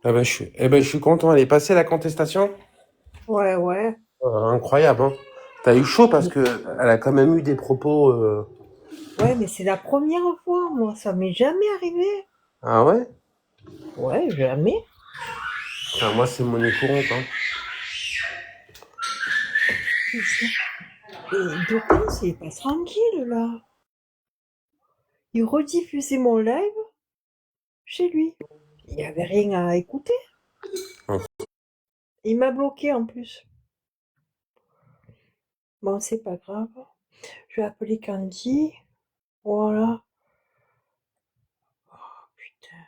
je suis content. Elle est passée la contestation? Ouais, ouais. Incroyable, hein. T'as eu chaud parce que elle a quand même eu des propos. Ouais, mais c'est la première fois, moi. Ça m'est jamais arrivé. Ah ouais? Ouais, jamais. Enfin, moi, c'est monnaie courante, hein. Et Dokens, il est pas tranquille, là. Il rediffusait mon live chez lui. Il n'y avait rien à écouter. Hum. Il m'a bloqué en plus. Bon, c'est pas grave. Je vais appeler Candy. Voilà. Oh, putain.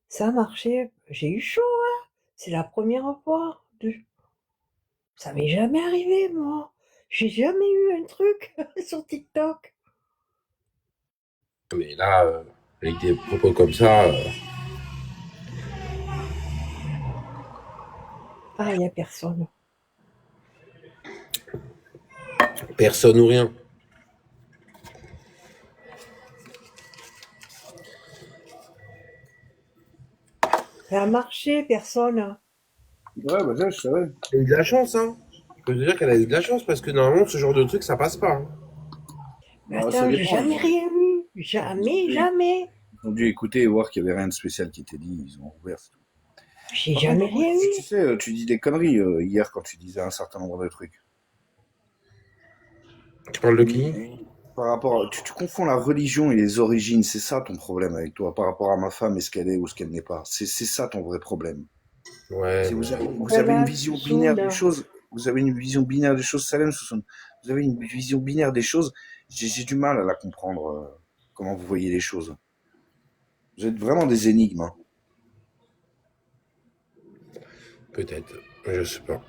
Ça a marché. J'ai eu chaud, hein. C'est la première fois. Ça m'est jamais arrivé, moi. J'ai jamais eu un truc sur TikTok. Mais là, avec des propos comme ça, Ah, il n'y a personne. personne ou rien. Ça a marché, personne. Ouais, bah ça, je savais. Elle a eu de la chance, hein. Je peux te dire qu'elle a eu de la chance parce que normalement, ce genre de truc, ça passe pas, hein. Mais Ah, ça attends, j'ai dépend. jamais rien eu. Jamais, jamais. Ils ont dû écouter et voir qu'il n'y avait rien de spécial qui était dit. Ils ont ouvert, c'est tout. J'ai Par jamais contre, rien tu eu. sais, tu dis des conneries hier quand tu disais un certain nombre de trucs. Tu parles de qui? Par rapport tu confonds la religion et les origines, c'est ça ton problème avec toi, par rapport à ma femme et ce qu'elle est ou ce qu'elle n'est pas. C'est ça ton vrai problème. Ouais, Si mais vous avez une Voilà, vision binaire des Soun. choses, vous avez une vision binaire des choses, Salem Soussoun, vous avez une vision binaire des choses, j'ai du mal à la comprendre, comment vous voyez les choses. Vous êtes vraiment des énigmes, hein. peut-être. Je sais pas.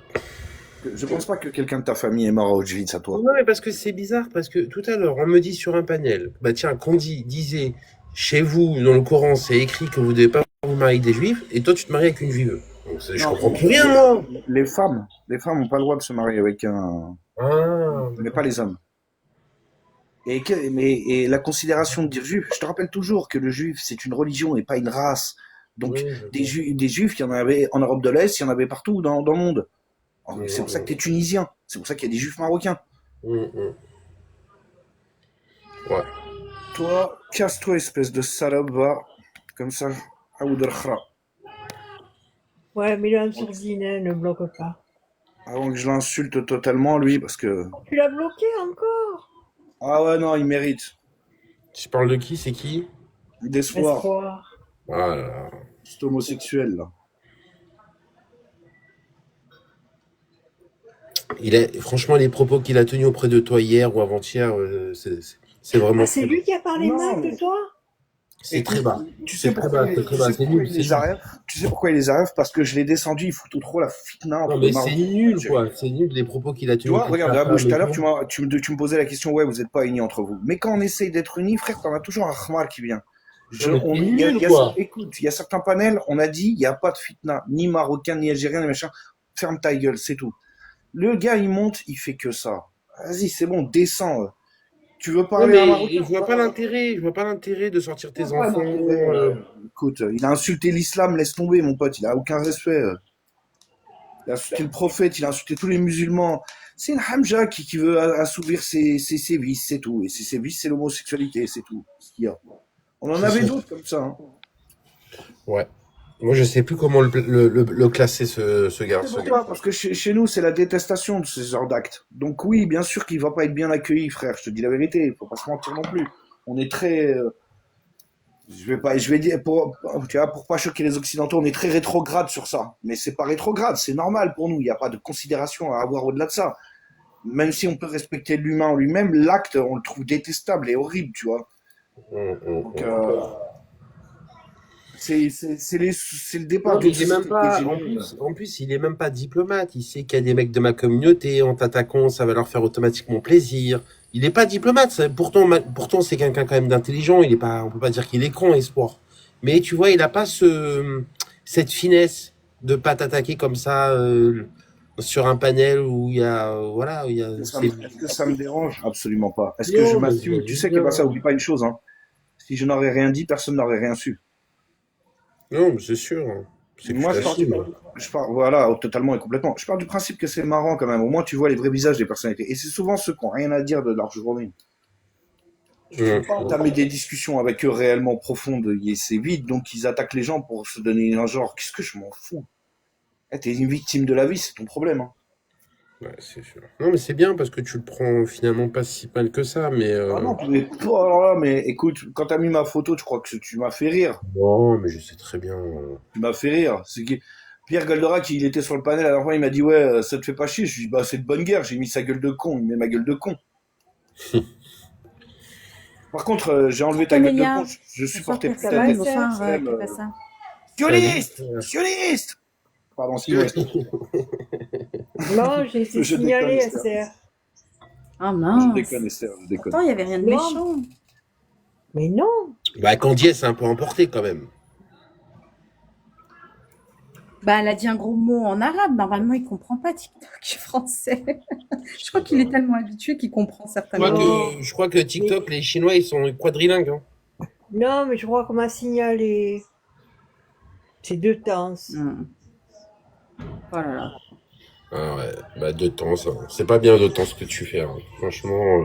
Je pense pas que quelqu'un de ta famille est mort à Auschwitz à toi. Non, mais parce que c'est bizarre, parce que tout à l'heure, on me dit sur un panel, bah tiens, Candy disait, chez vous, dans le Coran, c'est écrit que vous devez pas vous marier avec des juifs, et toi, tu te maries avec une juive. Donc, je Non, comprends plus rien, moi. les femmes n'ont pas le droit de se marier avec un, Ah, mais pas d'accord. les hommes. Et la considération de dire juif, je te rappelle toujours que le juif, c'est une religion et pas une race. Donc, Oui, je vois. des juifs, il y en avait en Europe de l'Est, il y en avait partout dans le monde. C'est pour ça que tu es Hum, tunisien. C'est pour ça qu'il y a des juifs marocains. hum. Ouais. Toi, casse-toi, espèce de salope, va. Comme ça, Aoud al-Khra. Ouais, mais là, sourdine, ne bloque pas. Avant que je l'insulte totalement, lui, parce que. Tu l'as bloqué encore? Ah ouais, non, il mérite. Tu parles de qui? C'est qui? D'espoir. Espoir. Ah là là. C'est homosexuel, là. Franchement, les propos qu'il a tenus auprès de toi hier ou avant-hier, c'est Ah, vraiment c'est très bas. lui qui a parlé Non, mal de mais toi? C'est très écoute, bas. C'est très bas, c'est très bas. C'est pourquoi nul, il c'est les nul. arrive? Tu sais pourquoi il les arrive? Parce que je l'ai descendu, il fout trop la fitna Non, entre le mais Maroc c'est et nul, l'Algérie. quoi. C'est nul les propos qu'il a Tu tenus vois, contre regarde, ta Abouche, femme tout et à l'heure, tout. tu me posais la question, ouais, vous n'êtes pas unis entre vous. Mais quand on essaye d'être unis, frère, t'en as toujours un khmar qui vient. Non, mais c'est nul, Écoute, il y a certains panels, on a dit, il n'y a pas de fitna, ni marocain, ni algérien, ni machin. Ferme ta gueule, c'est tout. Le gars, il monte, il fait que ça. Vas-y, c'est bon, descends. Tu veux Non, parler à un mais je marocain? vois pas l'intérêt. Je vois pas l'intérêt de sortir Il n'y tes a pas enfants. d'intérêt. Écoute, il a insulté l'islam, laisse tomber, mon pote, il a aucun respect. Il a insulté le prophète, il a insulté tous les musulmans. C'est une hamja qui veut assouvir ses vices, c'est tout. Et ses vices, c'est l'homosexualité, c'est tout. Ce qu'il y a. On en C'est avait son. d'autres comme ça, hein. Ouais. Moi, je sais plus comment le classer, ce gars. C'est Ce gars. pourquoi? Parce que chez nous, c'est la détestation de ce genre d'actes. Donc oui, bien sûr qu'il va pas être bien accueilli, frère. Je te dis la vérité. Il faut pas se mentir non plus. On est très, je vais dire tu vois, pour pas choquer les Occidentaux, on est très rétrograde sur ça. Mais c'est pas rétrograde, c'est normal pour nous. Il n'y a pas de considération à avoir au-delà de ça. Même si on peut respecter l'humain en lui-même, l'acte, on le trouve détestable et horrible, tu vois. Donc, c'est le départ Non, mais d'une il est même société pas. dégénérée. En plus, il est même pas diplomate. Il sait qu'il y a des mecs de ma communauté. En t'attaquant, ça va leur faire automatiquement plaisir. Il est pas diplomate. Pourtant, pourtant, c'est quelqu'un quand même d'intelligent. Il est pas. On peut pas dire qu'il est con, Espoir. Mais tu vois, il a pas cette finesse de pas t'attaquer comme ça. sur un panel où il y a, voilà, où il y a, Est-ce que ça me dérange? Absolument pas. Est-ce que je non, mais m'assume? Tu j'imagine sais que bien. bah, ça, oublie pas une chose, hein. Si je n'aurais rien dit, personne n'aurait rien su. Non, mais c'est sûr, hein. C'est que tu Moi, t'assumes. voilà, totalement et complètement. Je pars du principe que c'est marrant quand même. Au moins, tu vois les vrais visages des personnalités. Et c'est souvent ceux qui n'ont rien à dire de leur journée. Tu veux pas Hum. entamer des discussions avec eux réellement profondes, et c'est vide, donc ils attaquent les gens pour se donner un genre. Qu'est-ce que je m'en fous? Eh, t'es une victime de la vie, c'est ton problème, hein. Ouais, c'est sûr. Non, mais c'est bien parce que tu le prends finalement pas si mal que ça, mais Ah non, oh, alors là, mais écoute, quand t'as mis ma photo, je crois que tu m'as fait rire. non, mais je sais très bien. Tu m'as fait rire. Pierre Goldorak, il était sur le panel, à la fois il m'a dit ouais, ça te fait pas chier. Je lui ai dit bah c'est de bonne guerre, j'ai mis sa gueule de con, il met ma gueule de con. Par contre, j'ai enlevé ta gueule de con, Camélia, je bonsoir supportais plus Ça ta va, tête. Catherine, Esther? bonsoir Celle, Pépassa. Salut. sioniste! Sioniste! Pardon, excuse-moi, Esther. Non, j'ai été Je signalée, déconne, Esther. Esther. Ah Je mince. déconne, Esther, je déconne. Pourtant, il n'y avait rien de Non. méchant. Mais non. Bah, Candy, elle s'est un peu emportée quand même. Bah, elle a dit un gros mot en arabe. Normalement, il comprend pas TikTok français. Je crois qu'il est tellement habitué qu'il comprend certains mots. Je crois que TikTok, les Chinois, ils sont quadrilingues. Hein. Non, mais je crois qu'on m'a signalé. C'est deux temps. Oh là là. Ah ouais, bah de temps, ça. C'est pas bien de temps ce que tu fais. Hein. Franchement.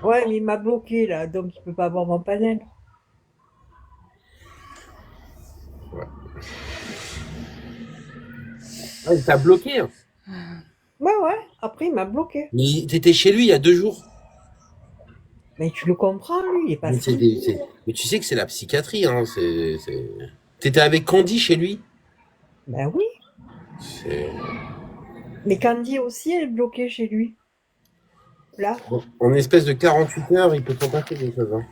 Ouais, mais il m'a bloqué là, donc il peut pas avoir mon panel. Ouais. Ah, il t'a bloqué. Hein. Ouais, après il m'a bloqué. Mais t'étais chez lui il y a 2 jours. Mais tu le comprends, lui, il est pas Mais, tranquille. mais tu sais que c'est la psychiatrie. Hein. T'étais avec Candy chez lui. Ben oui. C'est... Mais Candy aussi, elle est bloquée chez lui. Là. En espèce de 48 heures, il peut t'en passer des choses. Hein.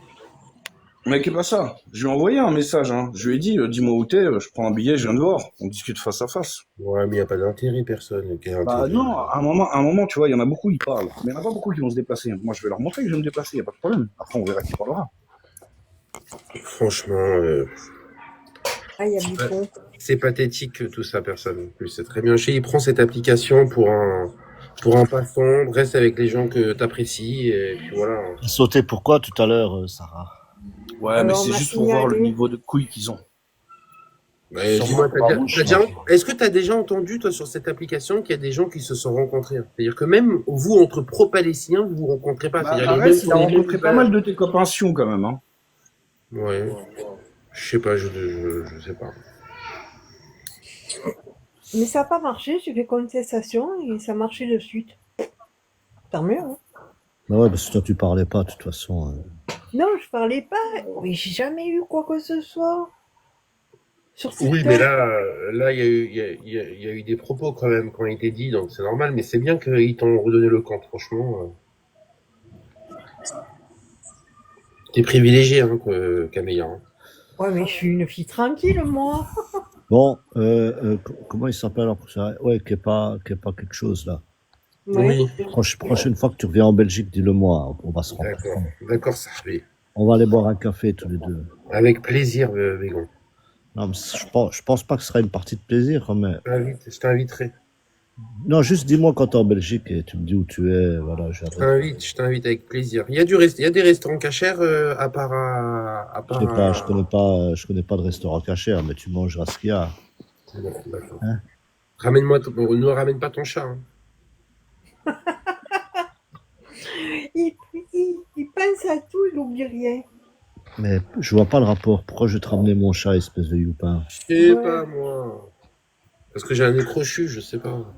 Mais qu'est pas ça? Je lui ai envoyé un message, hein. Je lui ai dit, dis-moi où t'es, je prends un billet, je viens de voir. On discute face à face. Ouais, mais il n'y a pas d'intérêt, personne. Bah non, à un moment, tu vois, il y en a beaucoup, ils parlent. Mais il n'y en a pas beaucoup qui vont se déplacer. Moi, je vais leur montrer que je vais me déplacer, il n'y a pas de problème. Après, on verra qui parlera. Franchement, Ah, il y a du fond. c'est pathétique tout ça, personne. En plus, c'est très bien. Il prend cette application pour un passe-temps, reste avec les gens que t'apprécies, et puis voilà. Il sautait pourquoi tout à l'heure, Sarah? Ouais, Alors, mais on c'est m'a juste pour voir le signalé. niveau de couilles qu'ils ont. Ouais, Sûrement dis-moi, pas mouche, est-ce que tu as déjà entendu, toi, sur cette application, qu'il y a des gens qui se sont rencontrés? C'est-à-dire que même vous, entre pro-palestiniens, vous vous rencontrez pas. Bah, C'est-à-dire arrête, il a les rencontré mêmes pas mal de tes copains Sion, quand même, hein. Ouais. Je sais pas, je sais pas. Mais ça n'a pas marché, j'ai fait contestation et ça marchait de suite. Tant mieux, hein. Bah ouais, parce que toi tu parlais pas de toute façon. Non, je parlais pas. Mais j'ai jamais eu quoi que ce soit. Sur TikTok. Oui, mais là, il y a eu des propos quand même quand il était dit, donc c'est normal, mais c'est bien qu'ils t'ont redonné le camp, franchement. T'es privilégié, hein, Camélia. Hein. Ouais, mais je suis une fille tranquille, moi. Bon, comment il s'appelle en plus? Ouais, qui est pas quelque chose là. Ouais. Oui, Prochaine fois que tu reviens en Belgique, dis-le-moi, on va se rencontrer. d'accord, ça oui. On va aller boire un café tous les deux. Avec plaisir, Végon. Non, mais je pense pas que ce sera une partie de plaisir, mais. Je t'inviterai. Non, juste dis-moi quand t'es en Belgique et tu me dis où tu es, voilà, j'arrive. Je t'invite avec plaisir. Il y a des restaurants cachers à part Je sais pas, je connais pas de restaurant cachère, mais tu mangeras ce qu'il y a. Bon, d'accord. Hein? Ne ramène pas ton chat. Hein. Il pense à tout, il n'oublie rien. Mais je vois pas le rapport. Pourquoi je vais te ramener mon chat, espèce de youpin? Je sais Ouais. pas, moi. Parce que j'ai un nez crochu, je sais pas.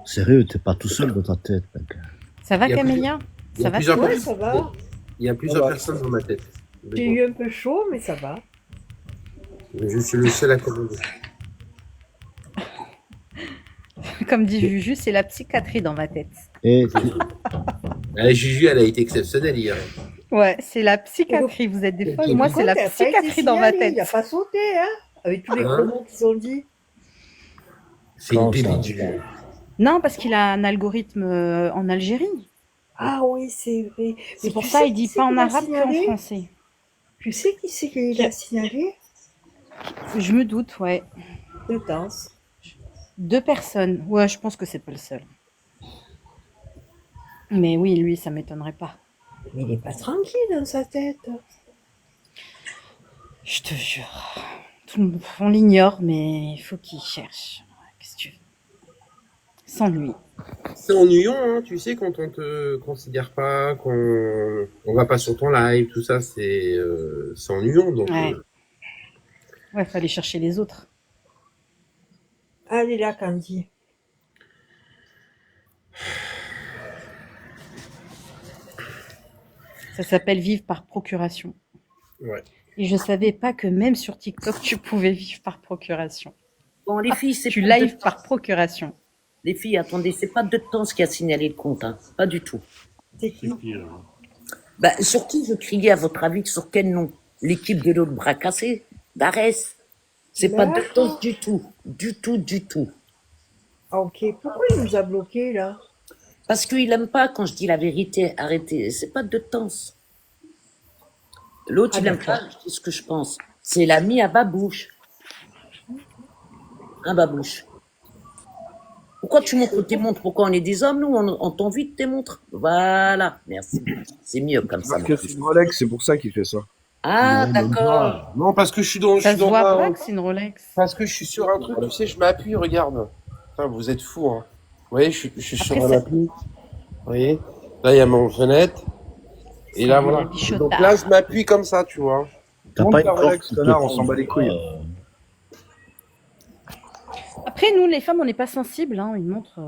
Sérieux, t'es pas tout seul dans ta tête, mec. Ça va, Il y a Camélia? il y a Ça va? plusieurs Ouais, personnes- ça va. Il y a plusieurs personnes dans ma tête. J'ai eu un peu chaud, mais ça va. Je suis le seul à commander. Comme dit Juju, c'est la psychiatrie dans ma tête. Et Juju, elle a été exceptionnelle hier. Ouais, c'est la psychiatrie. Vous êtes des folles. Et Moi, Par c'est la contre, elle a pas été psychiatrie dans ma signalée, tête. Il n'a pas sauté, hein. Avec tous les Hein gros mots qu'ils ont dit. C'est une Non, ça- pépite, Juju. Non, parce qu'il a un algorithme en Algérie. Ah oui, c'est vrai. C'est Mais pour tu ça sais il dit qui c'est pas en qui l'a arabe qu'en signalé français. Tu sais qui c'est qui l'a signalé? Je me doute, ouais. De temps. 2 personnes. Ouais, je pense que c'est pas le seul. Mais oui, lui, ça m'étonnerait pas. Mais il est pas tranquille dans sa tête. Je te jure. On l'ignore, mais il faut qu'il cherche. Qu'est-ce que tu veux? S'ennuie. C'est ennuyant, hein, tu sais, quand on te considère pas, on va pas sur ton live, tout ça, c'est ennuyant. Donc, Ouais. Ouais, fallait chercher les autres. Allez là, Candy. Ça s'appelle vivre par procuration. ouais. Et je savais pas que même sur TikTok, tu pouvais vivre par procuration. Bon, les filles, c'est Tu pas live de... par procuration. Les filles, attendez, c'est pas de temps qui a signalé le compte, hein. Pas du tout. C'est qui? Bah, sur qui je criais, à votre avis, sur quel nom? L'équipe de l'autre bras cassé? D'Arès? C'est pas de temps du tout. Du tout, du tout. Ah, ok. Pourquoi il nous a bloqués là? Parce qu'il aime pas quand je dis la vérité. Arrêtez. C'est pas de temps. L'autre, Ah, il aime d'accord. pas ce que je pense. C'est l'ami à Babouche. Un Babouche. Pourquoi tu montres tes montres? Pourquoi on est des hommes, nous? On t'envie de tes montres. Voilà. Merci. C'est mieux comme ça. Parce que c'est une Rolex, c'est pour ça qu'il fait ça. Ah, d'accord. Non, parce que je suis Ça se dans voit un- pas que c'est une Rolex. parce que je suis sur un truc, tu sais, je m'appuie, regarde. Putain, vous êtes fous, hein. Vous voyez, je suis Après, sur un ça- appui. Vous voyez? Là, il y a mon fenêtre. Et là, C'est voilà. la bichotard. Donc là, je m'appuie comme ça, tu vois. T'as Montre pas une ta corde Rolex, qui te connard, on prend s'en bat les couilles. Après, nous, les femmes, on n'est pas sensibles. Hein. Une montre,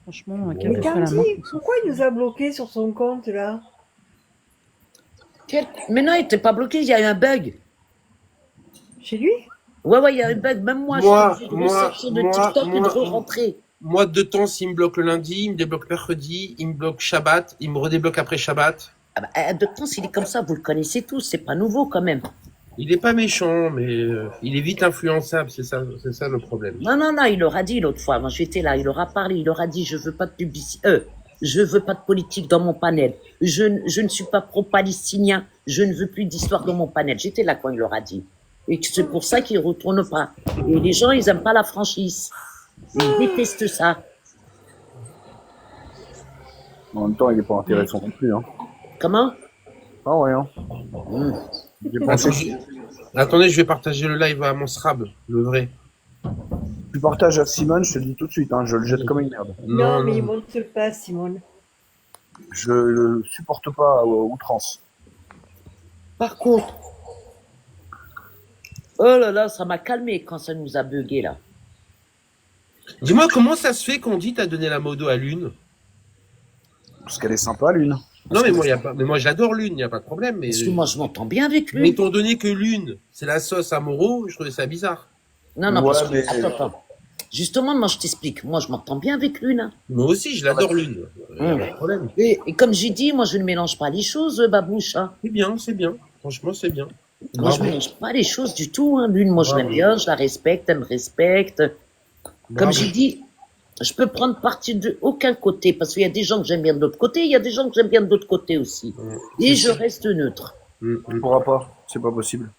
franchement, quelle Mais que soit la Candy, marque. pourquoi il nous a bloqués sur son compte là? Mais non, il était pas bloqué. Il y a eu un bug. Chez lui? Ouais, il y a un bug. Même moi, Moi, je suis obligé de ressortir de TikTok et de re-rentrer. Moi, de temps, il me bloque le lundi, il me débloque mercredi, il me bloque Shabbat, il me redébloque après Shabbat. Ah bah, de temps, il est comme ça. Vous le connaissez tous. C'est pas nouveau quand même. Il est pas méchant, mais il est vite influençable, c'est ça le problème. Non, il l'aura dit l'autre fois. Moi, j'étais là. Il aura parlé. Il aura dit, je veux pas de publicité. Je veux pas de politique dans mon panel. Je ne suis pas pro-palestinien. Je ne veux plus d'histoire dans mon panel. J'étais là quand il l'aura dit. Et que c'est pour ça qu'il retourne pas. Et les gens, ils aiment pas la franchise. Ils détestent ça. En même temps, il est pas intéressant non plus. Hein. Comment? Ah ouais. Hein. J'ai pensé Attendez, je vais partager le live à Monsrab, le vrai. tu partages à Simone, je te le dis tout de suite, hein, je le jette comme une merde. Non, mais il monte pas, Simone. Je le supporte pas à outrance. Par contre, oh là là, ça m'a calmé quand ça nous a bugué là. Dis-moi, comment ça se fait qu'on dit t'as donné la modo à Lune? Parce qu'elle est sympa, Lune. Non, mais moi j'adore Lune, il n'y a pas de problème. Mais, Parce que moi, je m'entends bien avec mais lui. étant donné que Lune, c'est la sauce à Moreau, je trouvais ça bizarre. Non, Ouais, parce que... mais- Attends. Justement, moi, je t'explique. Moi, je m'entends bien avec lui, là. Moi aussi, je l'adore Lune. Il n'y a pas de problème. Et comme j'ai dit, moi, je ne mélange pas les choses, Babouche. Hein. C'est bien. Franchement, c'est bien. Moi, je ne Bravo. mélange pas les choses du tout. Hein. Lune, moi, je Bravo. l'aime bien, je la respecte, elle me respecte. Comme Bravo. j'ai dit, je peux prendre parti de aucun côté, parce qu'il y a des gens que j'aime bien de l'autre côté, il y a des gens que j'aime bien de l'autre côté aussi. Et je reste neutre. Tu pourras pas, c'est pas possible.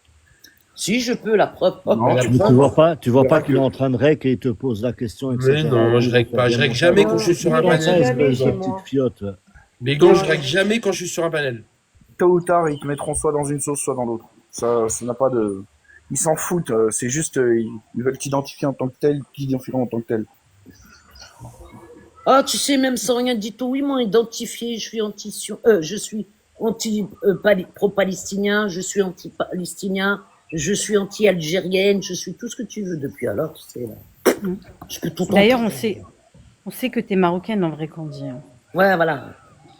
Si je peux, la preuve. Hop, Non, la Mais preuve. tu vois pas qu'il est en train de rec et il te pose la question, etc. Mais non, je règle pas. Je règle jamais quand je suis sur un Non, Ça, panel. jamais espèce de chez moi. petite fiotte. Les gants, je règle jamais quand je suis sur un panel. Tôt ou tard, ils te mettront soit dans une sauce, soit dans l'autre. Ça n'a pas de... Ils s'en foutent, c'est juste, ils veulent t'identifier en tant que tel, t'identifieront en tant que tel. Ah, tu sais, même sans rien dire, oui, ils m'ont identifié, je suis pro-palestinien, je suis anti-palestinien, je suis anti-algérienne, je suis tout ce que tu veux depuis alors, tu sais, là. Je peux tout D'ailleurs, entendre. on sait que t'es marocaine en vrai, Candy. Hein. Ouais, voilà.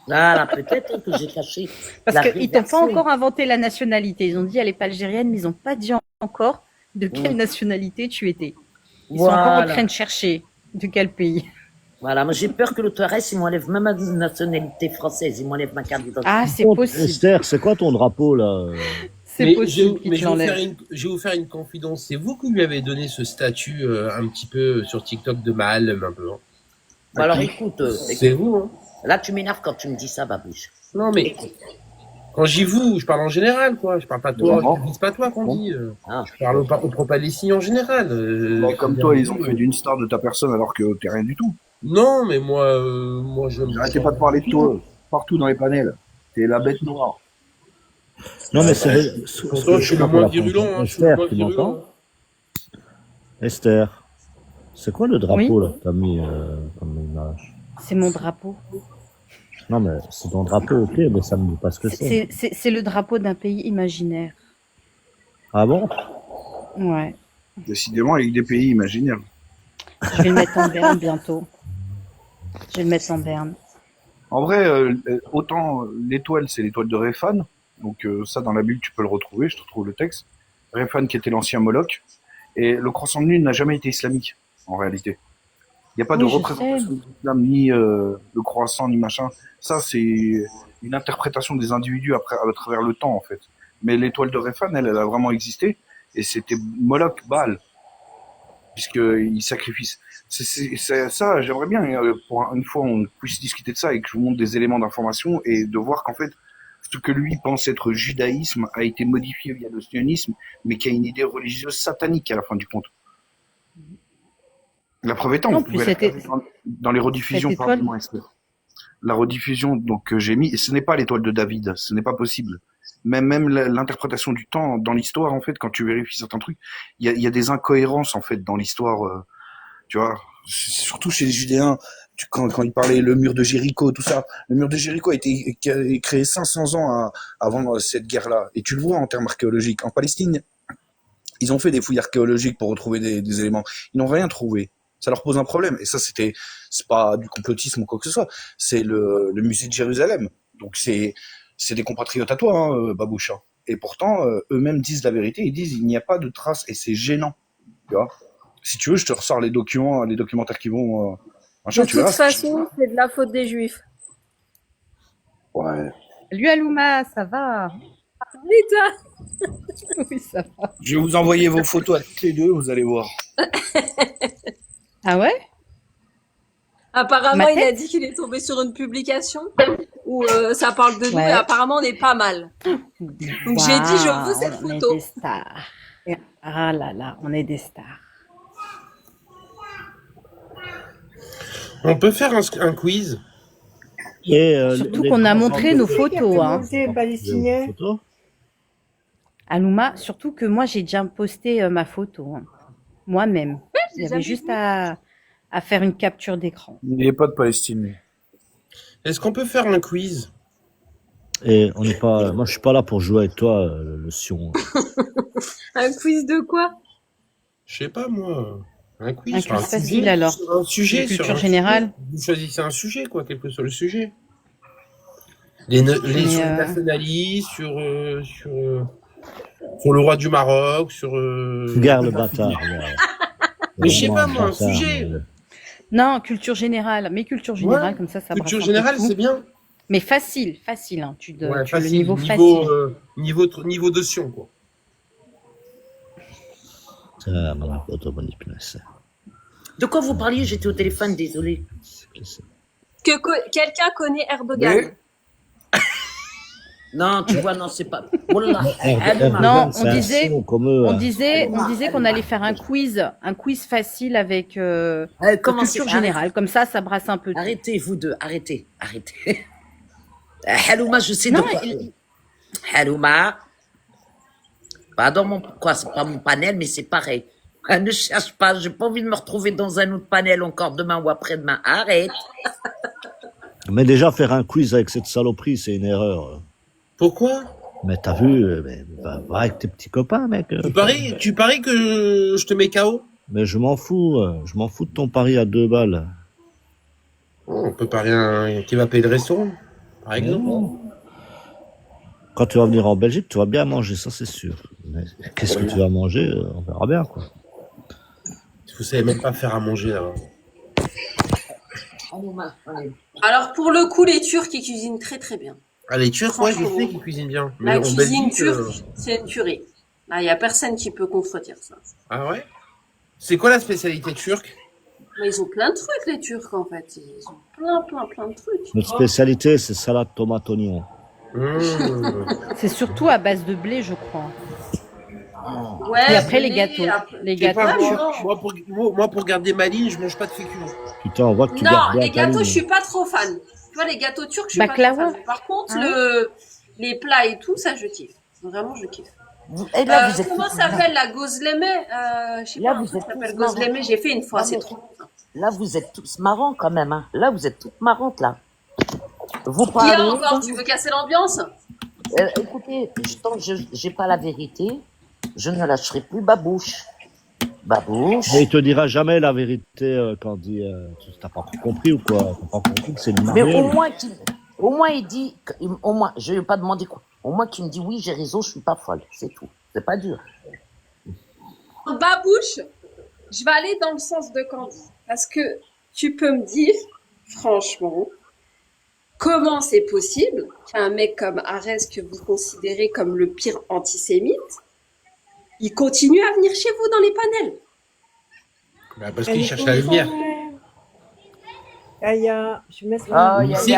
Là, peut-être que j'ai caché. Parce la qu'ils t'ont pas rédaction. encore inventé la nationalité. Ils ont dit elle est pas algérienne, mais ils ont pas dit encore de quelle nationalité tu étais. Ils sont encore en Voilà. train de chercher de quel pays. Voilà, moi j'ai peur que l'autoresse, il m'enlève même ma nationalité française, il m'enlève ma carte d'identité. Ah, c'est Bon, possible. Esther, c'est quoi ton drapeau là? C'est possible mais qu'ils te l'enlèvent. je vais vous faire une confidence. C'est vous qui lui avez donné ce statut un petit peu sur TikTok de Mahalem, un peu. Hein. Bon, alors écoute, C'est vous, hein. là tu m'énerves quand tu me dis ça, Babouche. Non, mais Écoute, Quand j'y vous, je parle en général, quoi. Je parle pas de toi, Non. je vise pas toi qu'on Non. dit. Ah. Je parle au pro-palestiniens en général. Bah, comme toi, ils ont fait d'une star de ta personne alors que t'es rien du tout. Non, mais moi, je me. Arrêtez pas de parler de toi partout dans les panels. T'es la bête noire. Non, mais c'est. Pourtant, je suis le moins virulent. Hein, je suis le Esther, moins tu virulent. m'entends? Esther, c'est quoi le drapeau Oui. là que t'as mis comme image? C'est mon drapeau. Non, mais c'est ton drapeau, ok, mais ça me dit pas ce que c'est. C'est le drapeau d'un pays imaginaire. Ah bon? Ouais. Décidément, avec des pays imaginaires. Je vais le mettre en berne bientôt. Je vais le mettre en berne. En vrai, autant l'étoile, c'est l'étoile de Réphane. Donc ça, dans la Bible, tu peux le retrouver. Je te retrouve le texte. Réphane qui était l'ancien Moloch. Et le croissant de lune n'a jamais été islamique, en réalité. Il n'y a pas de Oui, je représentation de l'islam, ni le croissant, ni machin. Ça, c'est une interprétation des individus à travers le temps, en fait. Mais l'étoile de Réphane, elle a vraiment existé. Et c'était Moloch Baal, puisqu'il sacrifie. C'est ça, j'aimerais bien, pour une fois, on puisse discuter de ça et que je vous montre des éléments d'information et de voir qu'en fait, ce que lui pense être judaïsme a été modifié via le sionisme, mais qui a une idée religieuse satanique à la fin du compte. La preuve étant, Non, vous pouvez puis la regarder dans les rediffusions, cette étoile- pardon, Esther. La rediffusion donc que j'ai mis, et ce n'est pas l'étoile de David, ce n'est pas possible. Même l'interprétation du temps dans l'histoire, en fait, quand tu vérifies certains trucs, il y a des incohérences en fait dans l'histoire. Tu vois, surtout chez les Judéens, quand ils parlaient le mur de Jéricho, tout ça, le mur de Jéricho a été créé 500 ans avant cette guerre-là. Et tu le vois en termes archéologiques. En Palestine, ils ont fait des fouilles archéologiques pour retrouver des éléments. Ils n'ont rien trouvé. Ça leur pose un problème. Et ça, c'est pas du complotisme ou quoi que ce soit. C'est le musée de Jérusalem. Donc c'est des compatriotes à toi, hein, Baboucha. Et pourtant, eux-mêmes disent la vérité. Ils disent il n'y a pas de traces et c'est gênant. Tu vois. Si tu veux, je te ressors les documentaires qui vont. Machin, De tu toute verras. façon, c'est de la faute des Juifs. Ouais. Lui, Alouma, ça va? Putain, Oui, ça va. Je vais vous envoyer vos photos à toutes les deux, vous allez voir. Ah ouais? apparemment, Ma il a tête dit qu'il est tombé sur une publication où ça parle de nous Ouais. et apparemment, on est pas mal. Donc, j'ai dit, je veux cette On est photo. des stars. Ah là là, on est des stars. On peut faire un quiz. Et, Surtout qu'on a montré nos photos. Hein. Palestinien. Photos Alouma, surtout que moi, j'ai déjà posté ma photo. Hein. Moi-même. Il y avait juste à faire une capture d'écran. Il n'y a pas de Palestine. Est-ce qu'on peut faire un quiz? Et on n'est pas. Moi, je suis pas là pour jouer avec toi, le Sion. Un quiz de quoi? Je sais pas, moi. Un quiz. Un sur quiz facile, sujet, alors. sur un sujet, De culture sur un générale. sujet. Vous choisissez un sujet, quoi, quel que soit le sujet. Les sur les nationalistes, sur le roi du Maroc, sur. Regarde le bâtard. Regarde. Mais je sais pas, Vraiment, moi, un bâtard, sujet. Non, culture générale. Mais culture générale, Ouais. comme ça brasse Culture un peu générale, tout. c'est bien. Mais facile. Hein. Tu Ouais, as le facile. niveau facile. Niveau de Sion, quoi. Ah, ma photo manipulation. De quoi vous parliez? J'étais au téléphone, désolé. Quelqu'un connaît Erdogan. Non, tu vois, non, c'est pas. Wallah. Non, C'est un Sion comme eux, On hein. disait qu'on allait faire un quiz facile avec Comment culture c'est- générale. Comme ça brasse un peu tout. Arrêtez, vous deux, arrêtez. Halouma, je sais de Non, quoi. Halouma. Pas dans mon. Quoi, c'est pas mon panel, mais c'est pareil. Ne cherche pas, j'ai pas envie de me retrouver dans un autre panel encore demain ou après-demain. Arrête. Mais déjà, faire un quiz avec cette saloperie, c'est une erreur. Pourquoi? Mais t'as vu, va avec tes petits copains, mec. Tu paries que je te mets KO? Mais je m'en fous de ton pari à 2 balles. Oh, on peut parier qui va payer le restaurant, par exemple. Quand tu vas venir en Belgique, tu vas bien manger, ça c'est sûr. Mais qu'est-ce que tu vas manger, on verra bien, quoi. Vous savez même pas faire à manger là-bas. Halouma, allez. Alors, pour le coup, les Turcs, ils cuisinent très très bien. Ah, les Turcs, ouais, je sais qu'ils cuisinent bien. La en cuisine Belgique, turque, c'est une tuerie. Il n'y a personne qui peut contredire ça. Ah ouais? C'est quoi la spécialité turque? Mais ils ont plein de trucs, les Turcs, en fait. Ils ont plein de trucs. Notre spécialité, c'est salade tomate oignon. C'est surtout à base de blé, je crois. Ouais, Et après, les blé, gâteaux. après- Les Je sais pas, gâteaux. moi, pour garder ma ligne, je mange pas de féculents. Putain, on voit que tu Non, gardes bien les ta gâteaux, ligne. je suis pas trop fan. Tu vois, les gâteaux turcs, je suis pas trop Baklava. fan. Par contre, Ah les plats et tout, ça, je kiffe. Vraiment, je kiffe. Et là, vous êtes Comment tous ça s'appelle la gozleme Je sais Là, pas, un vous truc êtes qui s'appelle tous marrants. gozleme, j'ai fait une fois, Non, c'est mais- trop bon. Ça. Là, vous êtes tous marrants quand même. Hein. Là, vous êtes toutes marrantes là. Vous Qui a parlez. encore Tu veux casser l'ambiance Écoutez, tant que j'ai pas la vérité, je ne lâcherai plus Babouche. Babouche. Mais il te dira jamais la vérité quand il dit t'as pas encore compris ou quoi? T'as pas compris que c'est le Mais Marielle. au moins il dit, au moins, je vais pas demander quoi. Au moins qu'il me dit oui, j'ai raison, je suis pas folle. C'est tout. C'est pas dur. Babouche, je vais aller dans le sens de Candy. Parce que tu peux me dire, franchement, comment c'est possible qu'un mec comme Arès, que vous considérez comme le pire antisémite, il continue à venir chez vous dans les panels? Bah, parce Elle qu'il est cherche la lumière. Aya, je mets Oh, ça. Il sait,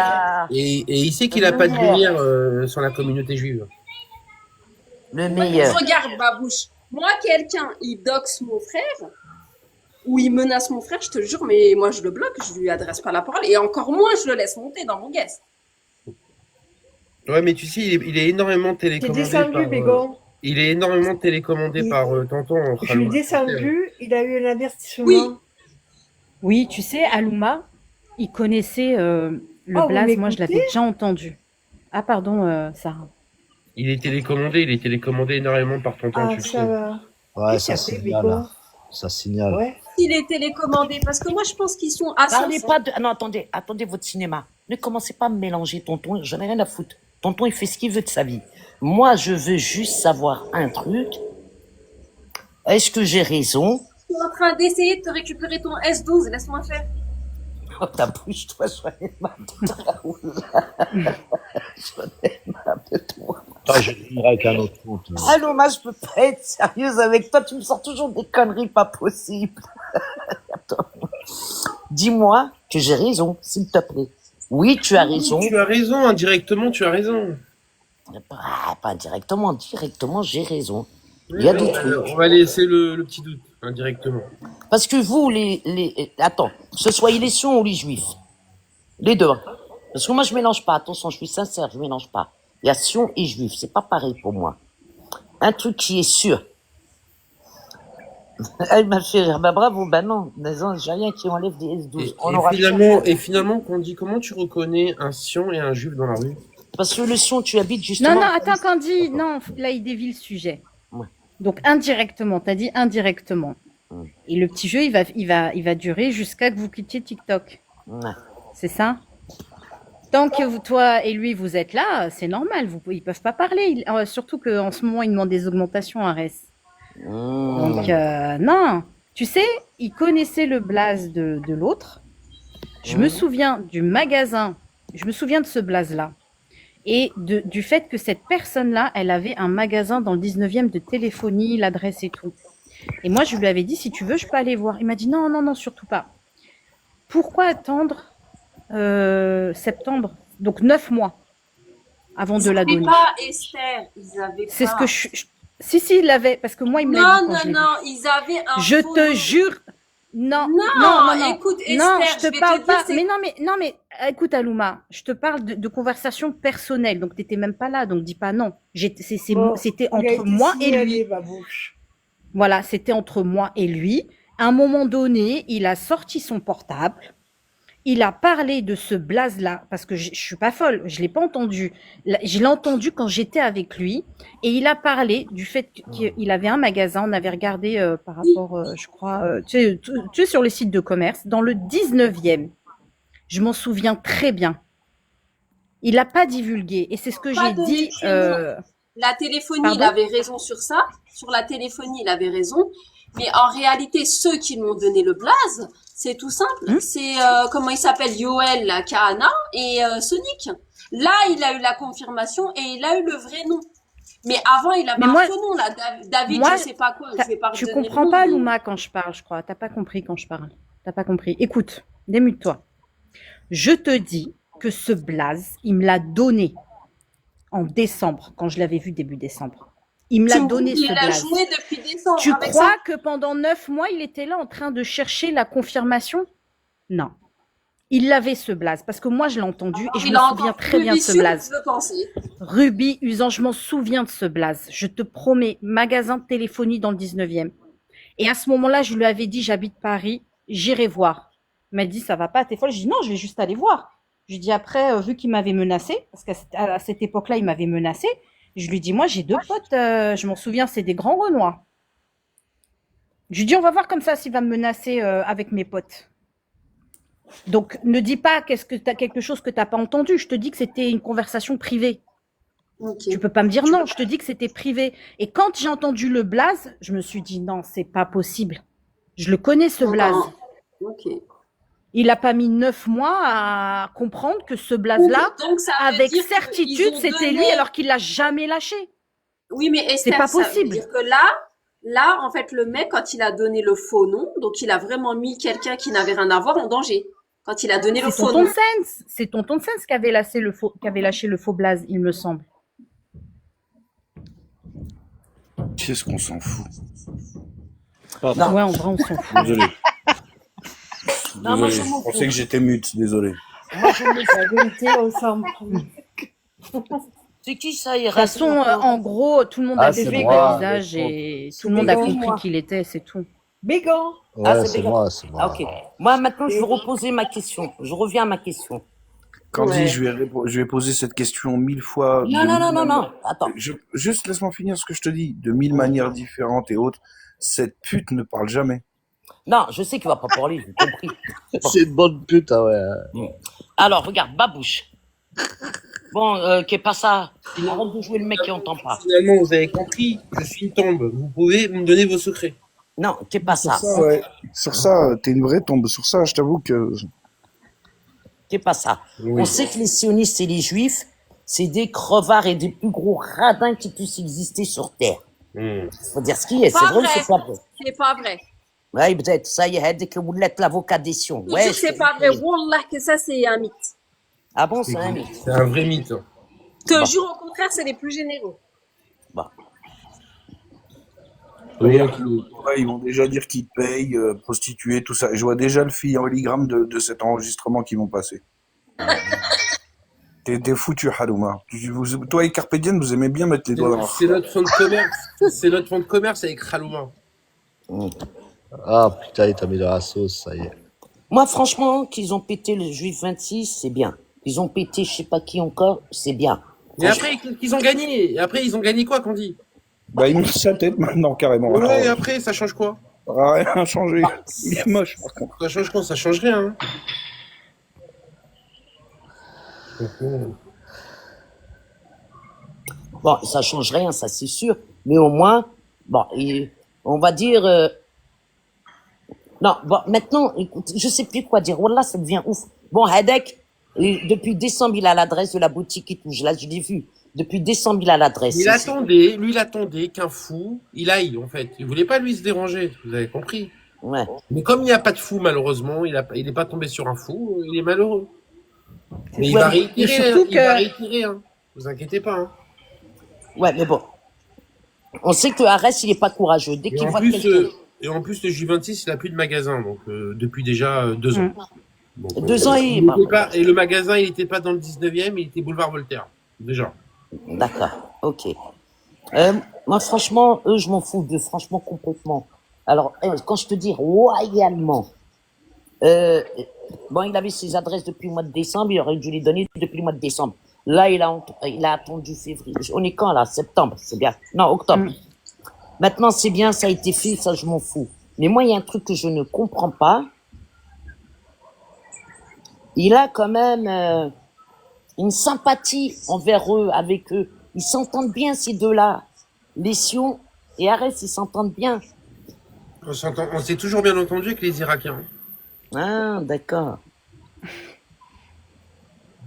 et il sait qu'il a pas de lumière sur la communauté juive. Le meilleur. Regarde, Babouche, moi, quelqu'un, il doxe mon frère, ou il menace mon frère, je te jure, mais moi, je le bloque, je lui adresse pas la parole, et encore moins, je le laisse monter dans mon guest. Ouais, mais tu sais, il est énormément T'es télécommandé descendu, par... Bégon. il est énormément télécommandé Il- par Tonton. Je lui ai descendu, il a eu un avertissement. Oui. Oui, tu sais, Alouma, il connaissait le Oh, vous blaze. Moi, je l'avais m'écoutez déjà entendu. Ah, pardon, Sarah. Il est télécommandé énormément par Tonton, Ah, tu le ça sais. va. Ouais, Qu'est-ce ça que ça fait, signale. Bégon? Ça signale. Ouais. Il est télécommandé, parce que moi, je pense qu'ils sont à Parlez 500. pas de. Ah non, attendez votre cinéma. Ne commencez pas à me mélanger, Tonton. J'en ai rien à foutre. Tonton, il fait ce qu'il veut de sa vie. Moi, je veux juste savoir un truc. Est-ce que j'ai raison? Je suis en train d'essayer de te récupérer ton S12, laisse-moi faire. Oh, ta bouche, toi, j'en ai marre de toi. J'en ai marre de toi. Ah, je dirais avec un autre compte. Allô, moi, je peux pas être sérieuse avec toi. Tu me sors toujours des conneries pas possibles. Attends. Dis-moi que j'ai raison, s'il te plaît. Oui, tu as raison. Tu as raison, indirectement, tu as raison. Pas directement, directement, j'ai raison. Il y a des trucs. On va laisser le petit doute, indirectement. Parce que vous, attends, que ce soit les Sion ou les Juifs, les deux. Hein. Parce que moi, je mélange pas. Attention, je suis sincère, je mélange pas. Il y a Sion et Juif, c'est pas pareil pour moi. Un truc qui est sûr. Elle m'a fait rire. Bah bravo, bah non, j'ai rien qui enlève des S12. On aura Et finalement, Candy, comment tu reconnais un Sion et un Juif dans la rue? Parce que le Sion, tu habites justement. Non, non, attends, Candy. Non, là, il dévie le sujet. Ouais. Donc, indirectement. T'as dit indirectement. Ouais. Et le petit jeu, il va durer jusqu'à que vous quittiez TikTok. Ouais. C'est ça? Tant que vous, toi et lui, vous êtes là, c'est normal. Ils peuvent pas parler. Surtout qu'en ce moment, ils demandent des augmentations à Res. Donc, non. Tu sais, il connaissait le blaze de l'autre. Je me souviens du magasin. Je me souviens de ce blaze-là. Et du fait que cette personne-là, elle avait un magasin dans le 19e de téléphonie, l'adresse et tout. Et moi, je lui avais dit, si tu veux, je peux aller voir. Il m'a dit, non, non, non, surtout pas. Pourquoi attendre septembre? Donc 9 mois avant de la Ils donner. avaient pas, Esther, ils avaient pas. C'est ce que Si, il l'avait, parce que moi, il me l'a dit Non, quand je l'ai non, non, ils avaient un vu. Je faux te nom. jure. Non, Non, non, non. écoute, Esther, non, je je vais te te parle dire, pas. c'est- Non, mais, écoute, Alouma, je te parle de conversation personnelle. Donc, t'étais même pas là, donc dis pas non. Bon, C'était il a été entre moi et signalé, lui. Babouche. Voilà, c'était entre moi et lui. À un moment donné, il a sorti son portable. Il a parlé de ce blaze-là, parce que je suis pas folle, je l'ai pas entendu. Je l'ai entendu quand j'étais avec lui, et il a parlé du fait qu'il avait un magasin, on avait regardé par rapport, je crois, tu sais, sur les sites de commerce, dans le 19e. Je m'en souviens très bien. Il n'a pas divulgué, et c'est ce que Pas j'ai donné dit. de prénom. La téléphonie, Pardon il avait raison sur ça. Sur la téléphonie, il avait raison. Mais en réalité, ceux qui m'ont donné le blaze, c'est tout simple. C'est, comment il s'appelle, Yoel, la Kahana et Sonic. Là, il a eu la confirmation et il a eu le vrai nom. Mais avant, il avait Mais un moi- faux nom, là. David, moi, je sais pas quoi. Je vais pas Tu redonner le comprends nom, pas, mais- Louma, quand je parle, je crois. T'as pas compris quand je parle. T'as pas compris. Écoute, démute-toi. Je te dis que ce blaze, il me l'a donné en décembre, quand je l'avais vu début décembre. Il me l'a donné, ce Il a blaze. joué depuis décembre. Tu avec crois ça. que pendant 9 mois, il était là en train de chercher la confirmation? Non. Il l'avait, ce blaze, parce que moi, je l'ai entendu et je Il me a souviens encore très plus bien de ce vicieux que blaze. je le pensais. Ruby Usan, je m'en souviens de ce blaze. Je te promets, magasin de téléphonie dans le 19e. Et à ce moment-là, je lui avais dit, j'habite Paris, j'irai voir. Il m'a dit, ça va pas, t'es folle. Je dis, non, je vais juste aller voir. Je lui dis, après, vu qu'il m'avait menacé, parce qu'à cette époque-là, il m'avait menacé, je lui dis, moi, j'ai 2 potes, je m'en souviens, c'est des grands Renois. Je lui dis, on va voir comme ça s'il va me menacer avec mes potes. Donc, ne dis pas quelque chose que t'as pas entendu. Je te dis que c'était une conversation privée. Ok. Tu peux pas me dire non, je te dis que c'était privé. Et quand j'ai entendu le blaze, je me suis dit non, c'est pas possible. Je le connais, ce blaze. Ok. Il a pas mis 9 mois à comprendre que ce blaze-là, Donc, ça veut avec dire qu'ils certitude, ont c'était donné- lui alors qu'il l'a jamais lâché. Oui, mais Esther, pas ça veut possible. dire que là, en fait, le mec, quand il a donné le faux nom, donc il a vraiment mis quelqu'un qui n'avait rien à voir en danger. Quand il a donné le C'est faux tonton nom. Sens. C'est tonton Sens qui avait lâché le faux blaze, il me semble. Qu'est-ce qu'on s'en fout? Non. Ouais, en vrai, on s'en fout. Désolé. Non, moi, Désolé, je je m'en pensais fous. que j'étais mute, désolé. Moi, je me La vérité, on s'en fout. C'est qui ça, De toute façon, en gros, tout le monde Ah, a c'est vu moi, le visage le et C'est tout le monde a Bégon, compris moi. qui il était, c'est tout. Bégan. Ouais, Ah, c'est c'est Bégan. moi, c'est moi. Ah, ok. Moi, maintenant, je vais reposer ma question. Je reviens à ma question. Candy, Ouais. je vais poser cette question 1000 fois. Non, de non, non, 1000 non, non. manières. Attends. Juste laisse-moi finir ce que je te dis. De 1000 manières différentes et autres. Cette pute ne parle jamais. Non, je sais qu'il va pas parler, j'ai compris. C'est une bonne pute, ah ouais. Alors, regarde, Babouche. Bon, qu'est pas ça? Arrête de jouer le mec qui entend pas. Finalement, vous avez compris, je suis une tombe. Vous pouvez me donner vos secrets. Non, qu'est pas ça? Ouais. Sur ça, t'es une vraie tombe. Sur ça, je t'avoue que. Qu'est pas ça? Oui. On sait que les sionistes et les juifs, c'est des crevards et des plus gros radins qui puissent exister sur Terre. Faut dire ce qui est, c'est Pas vrai ou vrai. c'est pas vrai? C'est pas vrai. Ouais, peut-être, ça y est, dès que vous l'êtes l'avocat des sions. Je Ouais, dis que c'est pas vrai. Wallah, que ça, c'est un mythe. Ah bon, c'est un mythe. C'est un vrai mythe. hein. Je te Bon. jure, au contraire, c'est les plus généreux. Bon. Oui, Ouais, ils vont déjà dire qu'ils te payent, prostituées, tout ça. Et je vois déjà le filigramme de cet enregistrement qu'ils vont passer. T'es foutu, Halouma. Toi et Carpe Diem, vous aimez bien mettre les doigts dans la C'est notre fonds de commerce. C'est notre fonds de commerce avec Khalouma. Ah putain, il t'a mis dans la sauce, ça y est. Moi, franchement, qu'ils ont pété le juif 26, c'est bien. Ils ont pété je sais pas qui encore, c'est bien. Et après, ils ont gagné. Et après, ils ont gagné quoi, Candy? Bah, il met sa tête maintenant, carrément. Ouais, et après, ça change quoi? Rien changé. Il est moche, par contre. Ça change quoi? Ça change rien. Hein. Bon, ça change rien, ça c'est sûr. Mais au moins, bon, on va dire... Non, bon, maintenant, écoute, je sais plus quoi dire. Wallah, ça devient ouf. Bon, Hadek, depuis décembre, il a l'adresse de la boutique et tout. Là, je l'ai vu. Depuis décembre, il a l'adresse. Il attendait qu'un fou, il aille, en fait. Il voulait pas, lui, se déranger. Vous avez compris. Ouais. Mais comme il n'y a pas de fou, malheureusement, il n'est pas tombé sur un fou, il est malheureux. Mais il Ouais, va mais réitérer, surtout il va que- réitérer, hein. Vous inquiétez pas, hein. Ouais, mais bon. On sait que Arès, il est pas courageux. Dès Et qu'il en, voit plus, quelqu'un... et en plus, le J26, il a plus de magasin, donc depuis déjà 2 ans. Donc, 2 ans, il est pas... était pas. Et le magasin, il n'était pas dans le 19e, il était boulevard Voltaire, déjà. D'accord, ok. Moi, franchement, eux, je m'en fous de franchement complètement. Alors, quand je te dis royalement, bon, il avait ses adresses depuis le mois de décembre, il aurait dû les donner depuis le mois de décembre. Là, il a attendu février. On est quand, là? Septembre, c'est bien. Non, octobre. Maintenant, c'est bien, ça a été fait, ça, je m'en fous. Mais moi, il y a un truc que je ne comprends pas. Il a quand même une sympathie envers eux, avec eux. Ils s'entendent bien, ces deux-là. Les Sions et Arès, ils s'entendent bien. On s'est toujours bien entendu avec les Irakiens. Ah, d'accord.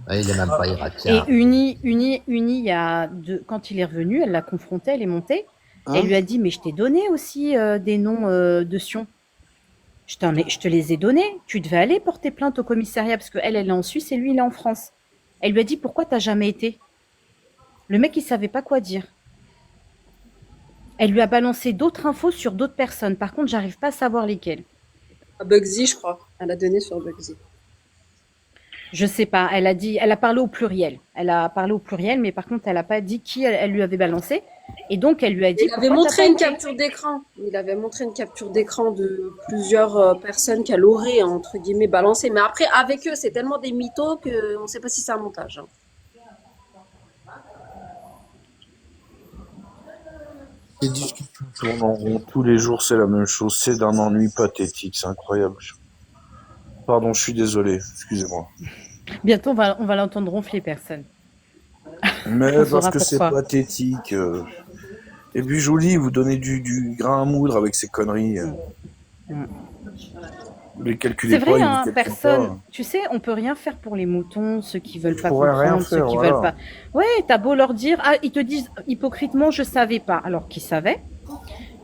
Ah, il est même pas Et irakien. Uni, quand il est revenu, elle l'a confronté, elle est montée. Elle lui a dit, mais je t'ai donné aussi des noms de Sion. Je te les ai donnés. Tu devais aller porter plainte au commissariat parce qu'elle est en Suisse et lui, il est en France. Elle lui a dit, pourquoi t'as jamais été? Le mec, il savait pas quoi dire. Elle lui a balancé d'autres infos sur d'autres personnes. Par contre, j'arrive pas à savoir lesquelles. À Bugsy, je crois. Elle a donné sur Bugsy. Je sais pas. Elle a parlé au pluriel. Elle a parlé au pluriel, mais par contre, elle a pas dit qui elle lui avait balancé. Et donc, elle lui a dit. Il avait montré une capture d'écran. Il avait montré une capture d'écran de plusieurs personnes qu'elle aurait, entre guillemets, balancé. Mais après, avec eux, c'est tellement des mythos qu'on ne sait pas si c'est un montage. Hein. Les discussions tournent en rond. Tous les jours, c'est la même chose. C'est d'un ennui pathétique. C'est incroyable. Pardon, je suis désolé. Excusez-moi. Bientôt, on va l'entendre ronfler, personne. Mais On parce saura que c'est pourquoi. pathétique. Et puis, joli, vous donnez du grain à moudre avec ces conneries. Vous les calculez C'est pas, vrai, ils hein, vous calculent personne. pas. Tu sais, on peut rien faire pour les moutons, ceux qui veulent Je pas pourrais rien comprendre, ceux faire, qui voilà. veulent pas. Ouais, t'as beau leur dire, ah, ils te disent hypocritement, je savais pas, alors qu'ils savaient.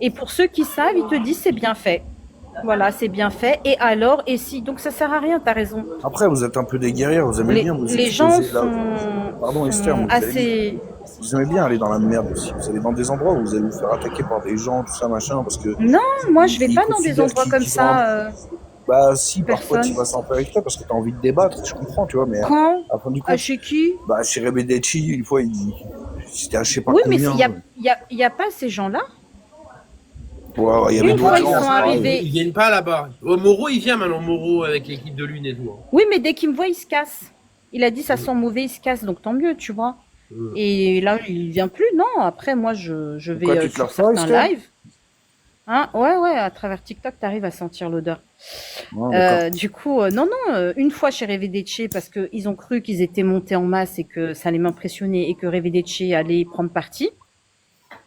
Et pour ceux qui savent, ils te disent c'est bien fait. Voilà, c'est bien fait. Et alors, et si, donc ça sert à rien. T'as raison. Après, vous êtes un peu des guerrières, vous aimez bien vous Les gens exposer là. sont, Pardon, Esther, mais assez. vous aimez bien aller dans la merde aussi. Vous allez dans des endroits où vous allez vous faire attaquer par des gens, tout ça, machin, parce que. Non, moi je vais ils pas dans des considèrent endroits qu'ils- comme qu'ils sont un- ça. Bah, si, parfois Personne. tu vas s'en faire exprès parce que t'as envie de débattre, je comprends, tu vois, mais Quand à la fin du Ah, compte, chez qui bah, chez Rebedecci, une fois, c'était à je sais pas Oui, mais combien. il y a pas ces gens-là. Ouais, il y avait Une fois, d'autres ils gens, sont c'est pareil. arrivés. Ils viennent pas là-bas. Oh, Moreau, il vient maintenant, Moreau, avec l'équipe de Lune et tout. Hein. Oui, mais dès qu'il me voit, il se casse. Il a dit ça sent mauvais, il se casse, donc tant mieux, tu vois. Et là, il vient plus. Non, après, moi, je vais Pourquoi tu te sur la ferais, certains Esther lives. Hein, ouais, à travers TikTok, t'arrives à sentir l'odeur. Ouais, d'accord. Du coup, non, une fois chez Revedece, parce qu'ils ont cru qu'ils étaient montés en masse et que ça allait m'impressionner et que Revedece allait prendre parti.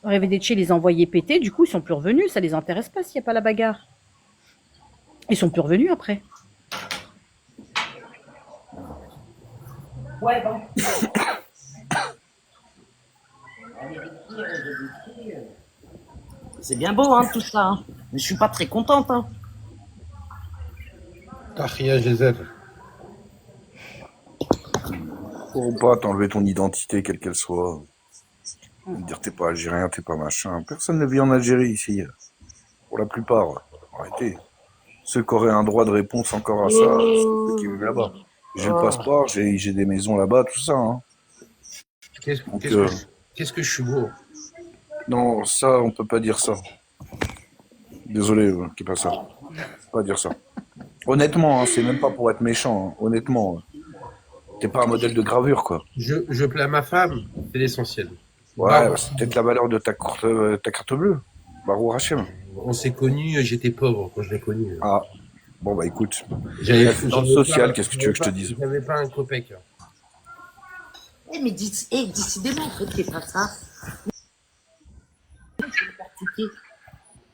Revedece les envoyait péter, du coup, ils sont plus revenus. Ça les intéresse pas s'il n'y a pas la bagarre. Ils sont plus revenus après. Ouais, bon. C'est bien beau, hein, tout ça. Hein. Mais je suis pas très contente. Hein. Tahia Gézel. Faut pas t'enlever ton identité, quelle qu'elle soit. Dire t'es pas algérien, t'es pas machin. Personne ne vit en Algérie ici. Pour la plupart. Arrêtez. Ceux qui auraient un droit de réponse encore à ça, c'est ceux qui vivent là-bas. J'ai le passeport, j'ai des maisons là-bas, tout ça. Hein. Qu'est-ce que je suis beau. Non, ça, on peut pas dire ça. Désolé, qui pas ça. Pas dire ça. Honnêtement, hein, c'est même pas pour être méchant. Hein. Honnêtement, t'es pas un modèle de gravure, quoi. Je plais à ma femme, c'est l'essentiel. Ouais, Bah, c'est peut-être la valeur de ta carte bleue. Barou Hachem. on s'est connus, j'étais pauvre quand je l'ai connu. Ah, bon bah écoute. J'avais Dans le social, qu'est-ce que tu veux que je te dise? J'avais pas un copec. Eh, mais décidément, en fait, t'es pas ça.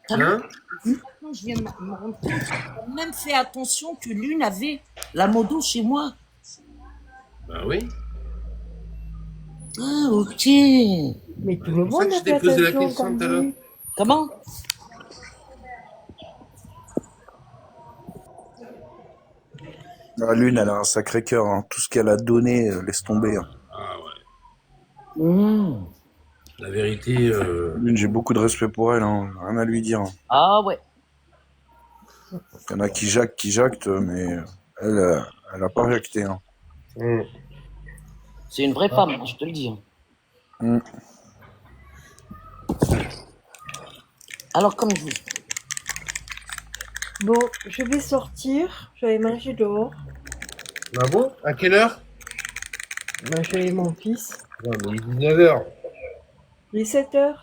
Hein? Non, je viens de me rendre compte. J'ai même fait attention que l'une avait la modo chez moi. Bah oui. Ah, ok. Mais tout le C'est pour ça monde que a je t'ai fait posé la attention question comme tout à l'heure. lui. Comment? La Lune, elle a un sacré cœur. Hein. Tout ce qu'elle a donné, laisse tomber. Hein. Ah ouais. La vérité, Lune, j'ai beaucoup de respect pour elle. Hein. Rien à lui dire. Hein. Ah ouais. Il y en a qui jactent, mais elle a pas jacté. Hein. C'est une vraie femme, je te le dis. Mm. Alors, comme je vous... Bon, je vais sortir. Je vais manger dehors. ah bon? À quelle heure? Manger mon fils. Non, mais 19h. Il est 7h.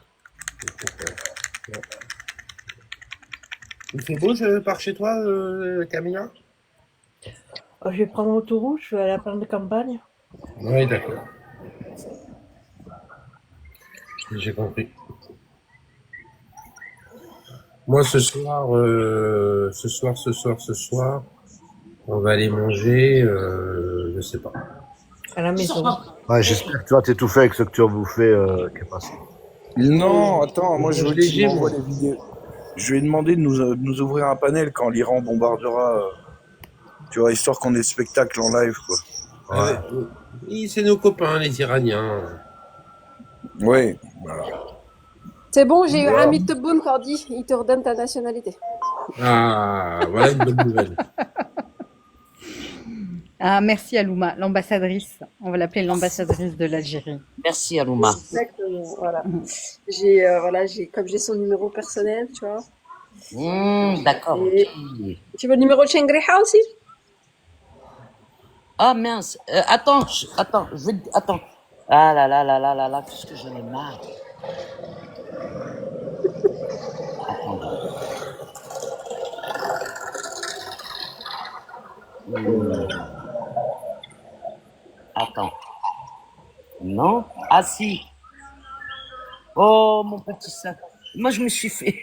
Il fait beau par chez toi, Camilla? Je vais prendre l'autoroute. Je vais à la plante de campagne. Oui, d'accord. J'ai compris. Moi, ce soir, on va aller manger, je sais pas. À la maison. Ouais, j'espère que tu vas t'étouffer avec ce que tu as bouffé, qui est passé. Non, attends, moi je veux léger, qu'il m'envoie moi. les vidéos. Je lui ai demandé de nous ouvrir un panel quand l'Iran bombardera, tu vois, histoire qu'on ait le spectacle en live, quoi. Ouais. Oui, c'est nos copains, les Iraniens. Oui, voilà. C'est bon, j'ai eu Voilà. Hamid Tebboune, Cordy. Il te redonne ta nationalité. Ah, voilà une bonne nouvelle. Ah, merci Alouma, l'ambassadrice. On va l'appeler l'ambassadrice de l'Algérie. Merci, Alouma. Exactement, voilà. Mhm. Comme j'ai son numéro personnel, tu vois. D'accord, Et ok. tu veux le numéro de Shengriha aussi? Ah mince, attends, attends. Ah là là là là là là, qu'est-ce que j'en ai marre. Attends. Attends. Non? Ah si. Oh mon petit sac. Moi je me suis fait.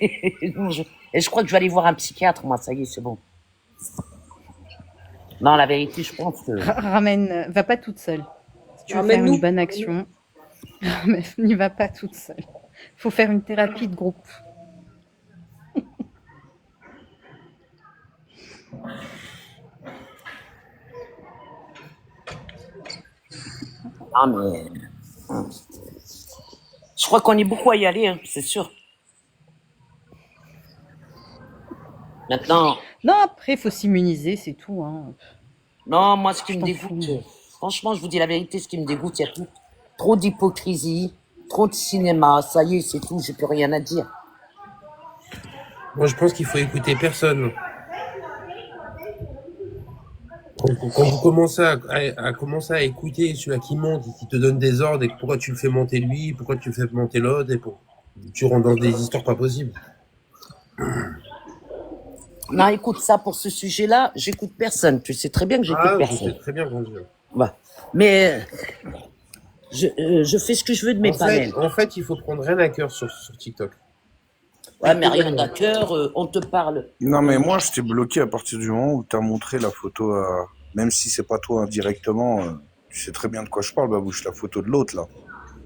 Et je crois que je vais aller voir un psychiatre, moi, ça y est, c'est bon. Non, la vérité, je pense que. Ramène, va pas toute seule. Si tu veux faire Ramène-nous. une bonne action, n'y va pas toute seule. Faut faire une thérapie de groupe. Ah mais. Je crois qu'on est beaucoup à y aller, hein, c'est sûr. Maintenant, Non, après, faut s'immuniser, c'est tout. Hein. non, moi, ce qui Je me t'en dégoûte, fous. franchement, je vous dis la vérité, ce qui me dégoûte, il y a tout. Trop d'hypocrisie, trop de cinéma, ça y est, c'est tout, j'ai plus rien à dire. Moi, je pense qu'il faut écouter personne. Quand vous commencez à commencer à écouter celui qui monte et qui te donne des ordres et pourquoi tu le fais monter lui, pourquoi tu le fais monter l'autre tu rentres dans des histoires pas possibles. Non, écoute, ça, pour ce sujet-là, j'écoute personne. Tu sais très bien que j'écoute Ah, je personne. sais très bien qu'on dit. Voilà. Mais je fais ce que je veux de mes panels. En fait, il faut prendre rien à cœur sur TikTok. Ouais, mais rien à cœur, on te parle. Non, mais moi, je t'ai bloqué à partir du moment où tu as montré la photo à... Même si c'est pas toi indirectement, tu sais très bien de quoi je parle, Babouche, la photo de l'autre, là.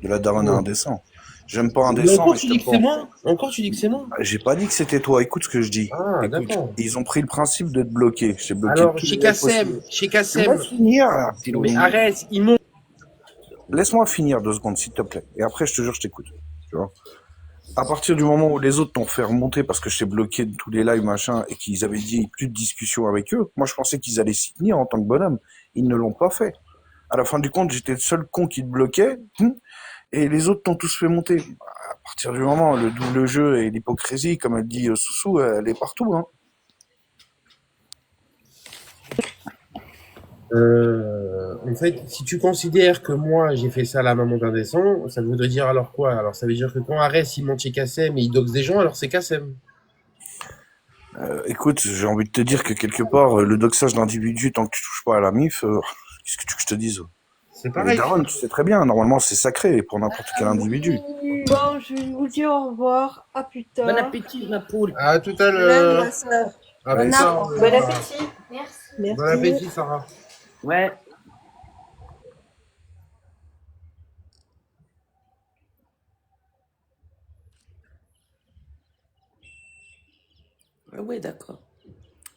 De la daronne Ouais. indécent. J'aime pas Mais indécent, encore mais tu je dis te que c'est prends. moi. Encore tu dis que c'est moi. J'ai pas dit que c'était toi, écoute ce que je dis. Ah, Écoute, d'accord. ils ont pris le principe de te bloquer. J'ai bloqué Alors, tous chez les lives possibles. Kassem, chez Tu me Kassem. laisses finir, petit Mais loulou. arrête, ils montent. Laisse-moi finir 2 secondes, s'il te plaît. Et après, je te jure, je t'écoute. Tu vois. À partir du moment où les autres t'ont fait remonter parce que je t'ai bloqué de tous les lives, machin, et qu'ils avaient dit plus de discussion avec eux, moi, je pensais qu'ils allaient s'y tenir en tant que bonhomme. Ils ne l'ont pas fait. À la fin du compte, j'étais le seul con qui te bloquait, et les autres t'ont tous fait monter. À partir du moment, le double jeu et l'hypocrisie, comme elle dit Soussou, elle est partout, hein. En fait, si tu considères que moi j'ai fait ça à la maman d'indécent, ça voudrait dire alors quoi? Alors ça veut dire que quand Arès il monte chez Kassem et il doxe des gens, alors c'est Kassem. Écoute, j'ai envie de te dire que quelque part, le doxage d'individus, tant que tu touches pas à la MIF, qu'est-ce que tu veux que je te dise? C'est Les pareil. darons, tu sais très bien, normalement c'est sacré pour n'importe quel individu. Bon, je vais vous dire au revoir. À plus tard. Bon appétit, ma poule. À tout à Même l'heure. ma sœur. À Bon plus tard. Bon appétit. Merci. Bon appétit, Sarah. Ouais. Ouais, d'accord.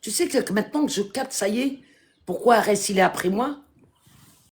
Tu sais que maintenant que je capte, ça y est, pourquoi Arès il est après moi?